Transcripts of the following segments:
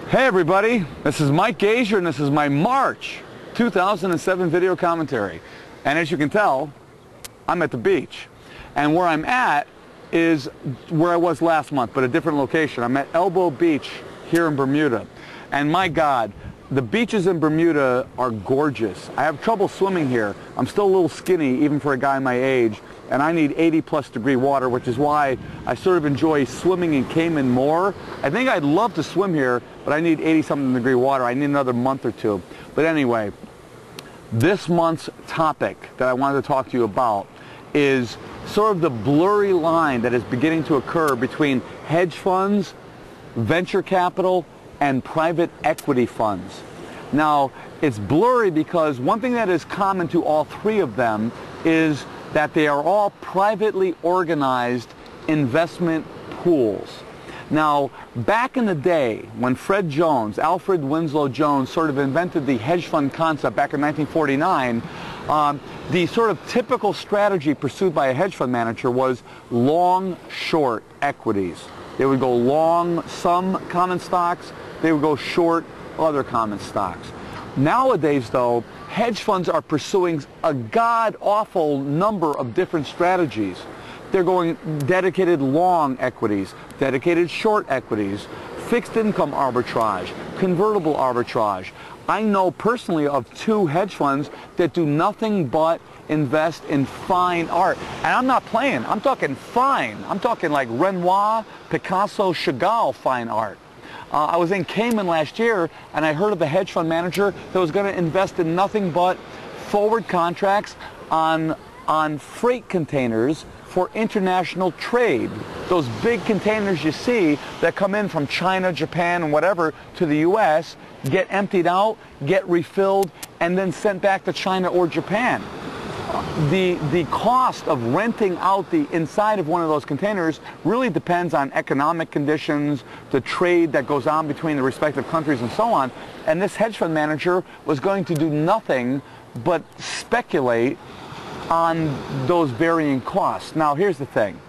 Hey everybody, this is Mike Gazier and this is my March 2007 video commentary. And as you can tell, I'm at the beach. And where I'm at is where I was last month, but a different location. I'm at Elbow Beach here in Bermuda. And my God, the beaches in Bermuda are gorgeous. I have trouble swimming here. I'm still a little skinny even for a guy my age. And I need 80+ degree water, which is why I sort of enjoy swimming in Cayman more. I think I'd love to swim here, but I need 80-something degree water. I need another month or two. But anyway, this month's topic that I wanted to talk to you about is sort of the blurry line that is beginning to occur between hedge funds, venture capital, and private equity funds. Now, it's blurry because one thing that is common to all three of them is that they are all privately organized investment pools. Now, back in the day when Alfred Winslow Jones sort of invented the hedge fund concept back in 1949, the sort of typical strategy pursued by a hedge fund manager was long-short equities. They would go long some common stocks, they would go short other common stocks. Nowadays, though, hedge funds are pursuing a god-awful number of different strategies. They're going dedicated long equities, dedicated short equities, fixed income arbitrage, convertible arbitrage. I know personally of 2 hedge funds that do nothing but invest in fine art. And I'm not playing. I'm talking fine. I'm talking like Renoir, Picasso, Chagall fine art. I was in Cayman last year and I heard of a hedge fund manager that was going to invest in nothing but forward contracts on freight containers for international trade. Those big containers you see that come in from China, Japan, and whatever to the U.S., get emptied out, get refilled, and then sent back to China or Japan. The cost of renting out the inside of one of those containers really depends on economic conditions, the trade that goes on between the respective countries and so on. And this hedge fund manager was going to do nothing but speculate on those varying costs. Now here's the thing.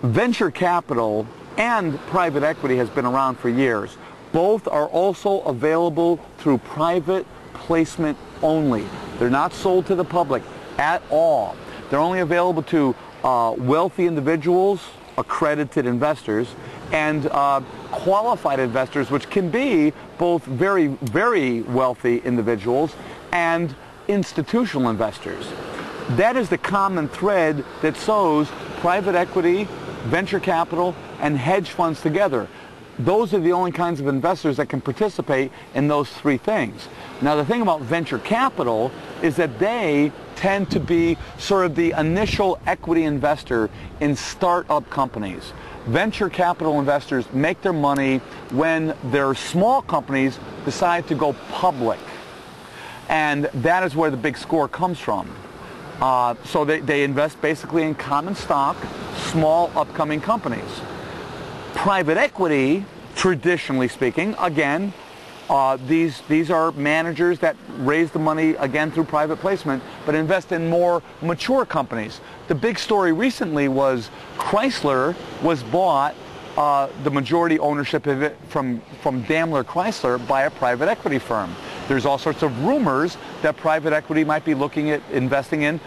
Venture capital and private equity has been around for years. Both are also available through private placement only. They're not sold to the public at all. They're only available to wealthy individuals, accredited investors, and qualified investors, which can be both very, very wealthy individuals and institutional investors. That is the common thread that sews private equity, venture capital, and hedge funds together. Those are the only kinds of investors that can participate in those 3 things. Now, the thing about venture capital is that they tend to be sort of the initial equity investor in start-up companies. Venture capital investors make their money when their small companies decide to go public. And that is where the big score comes from. So they invest basically in common stock, small upcoming companies. Private equity, traditionally speaking, again, these are managers that raise the money again through private placement, but invest in more mature companies. The big story recently was Chrysler was bought, the majority ownership of it from Daimler Chrysler by a private equity firm. There's all sorts of rumors that private equity might be looking at investing in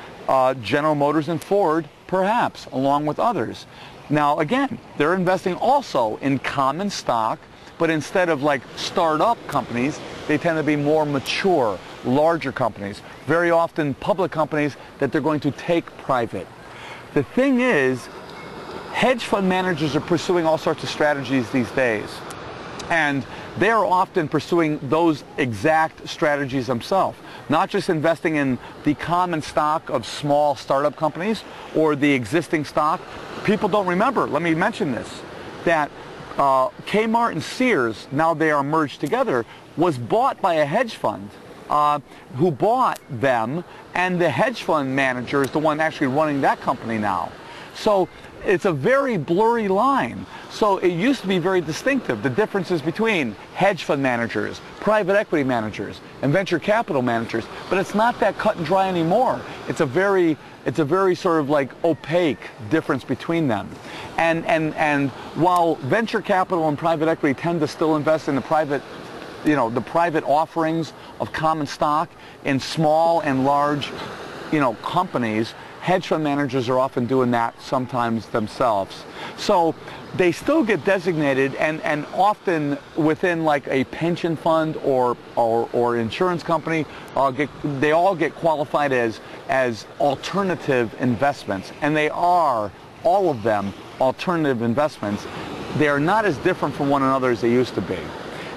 General Motors and Ford, perhaps, along with others. Now, again, they're investing also in common stock, but instead of like start-up companies, they tend to be more mature, larger companies, very often public companies that they're going to take private. The thing is, hedge fund managers are pursuing all sorts of strategies these days, and they are often pursuing those exact strategies themselves, not just investing in the common stock of small startup companies or the existing stock. People don't remember, let me mention this, that Kmart and Sears, now they are merged together, was bought by a hedge fund who bought them, and the hedge fund manager is the one actually running that company now. So it's a very blurry line. So it used to be very distinctive, the differences between hedge fund managers, private equity managers and venture capital managers, but it's not that cut and dry anymore. It's a very sort of like opaque difference between them. And while venture capital and private equity tend to still invest in the private, the private offerings of common stock in small and large, companies, hedge fund managers are often doing that sometimes themselves. So they still get designated, and often within like a pension fund or insurance company, they all get qualified as alternative investments, and they are, all of them, alternative investments. They are not as different from one another as they used to be.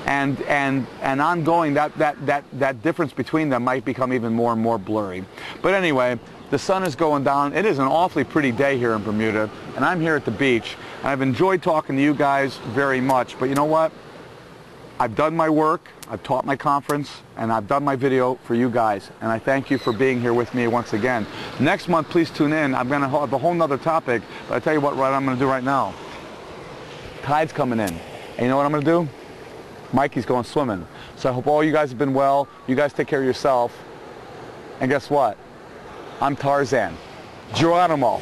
And ongoing, that difference between them might become even more and more blurry. But anyway, the sun is going down. It is an awfully pretty day here in Bermuda, and I'm here at the beach. And I've enjoyed talking to you guys very much. But you know what? I've done my work, I've taught my conference, and I've done my video for you guys. And I thank you for being here with me once again. Next month, please tune in. I'm going to have a whole nother topic. But I tell you what, I'm going to do right now. Tide's coming in. And you know what I'm going to do? Mikey's going swimming. So I hope all you guys have been well. You guys take care of yourself. And guess what? I'm Tarzan. Geronimo.